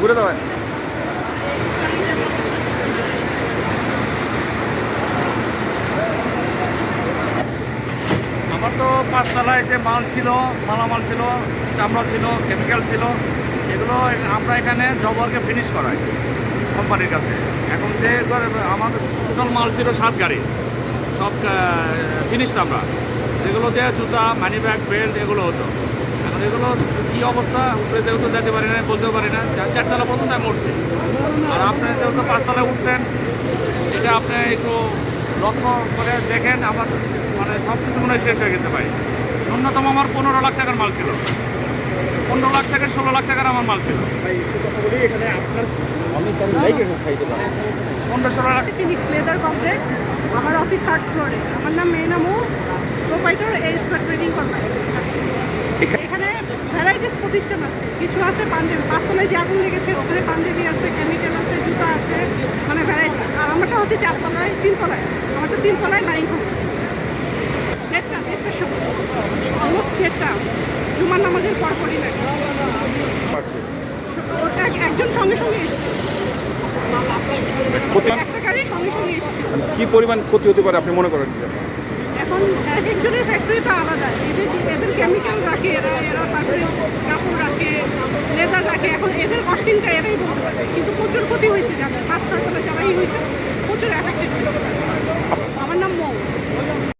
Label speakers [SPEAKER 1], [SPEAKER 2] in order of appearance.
[SPEAKER 1] ঘুরে দেবেন।
[SPEAKER 2] আমার তো পাঁচতলায় যে মাল ছিল, মালামাল ছিল, চামড়া ছিল, কেমিক্যাল ছিল, এগুলো আমরা এখানে জবওয়ার্কে ফিনিশ করাই কোম্পানির কাছে। এখন যে আমাদের টোটাল মাল ছিল 7 গাড়ি, সব ফিনিশ আমরা, যেগুলো দিয়ে জুতা, মানি ব্যাগ, বেল্ট এগুলো হতো। এখন এগুলো কী অবস্থা, উপরে যেহেতু যেতে পারি না, বলতেও পারি না, 4তলা পর্যন্ত আমি উঠছি। আর আপনি যেহেতু 5তলায় উঠছেন, এটা আপনি একটু লক্ষ্য করে দেখেন। আমার মানে সব কিছু মনে হয় শেষ হয়ে গেছে ভাই। ন্যূনতম আমার 15 লাখ টাকার মাল ছিল, 15 লাখ থেকে 16 লাখ টাকার আমার মাল ছিল। 15-16 লাখ।
[SPEAKER 3] ফিনিক্স লেদার কমপ্লেক্স, আমার অফিস 3rd ফ্লোরে। আমার নাম মেনামু, প্রোপাইটর এ স্কোয়ার ট্রেডিং কর্পোরেশন। এখানে ভ্যারাইটিস প্রতিষ্ঠান আছে, কিছু আছে পাঞ্জাবি, 5তলায় যে আগুন লেগেছে ওখানে পাঞ্জাবি আছে, কেমিক্যাল আছে, জুতা আছে, মানে ভ্যারাইটিস। আর আমারটা হচ্ছে 4তলায়, 3তলায়, আমারটা 3তলায় নারী কমপ্লেক্স। দেড়টার সময়, অলমোস্ট 1:30, জুমার নামাজের পরপরই লাগে। ওটা একজন সঙ্গে সঙ্গে এসেছে, একটা গাড়ি সঙ্গে সঙ্গে এসেছে।
[SPEAKER 1] কি পরিমাণ ক্ষতি হতে পারে আপনি মনে করেন?
[SPEAKER 3] এখন এক একজনের ফ্যাক্টরি তো আলাদা, এদের কেমিক্যাল রাখে, এরা তারপরে কাপড় রাখে, লেদার রাখে। এখন এদের কস্টিংটা এরাই বলতে পারে, কিন্তু প্রচুর ক্ষতি হয়েছে যাদের 5-6 তলা যারাই হয়েছে, প্রচুর এফেক্টেড হয়েছে। আমার নাম মৌ।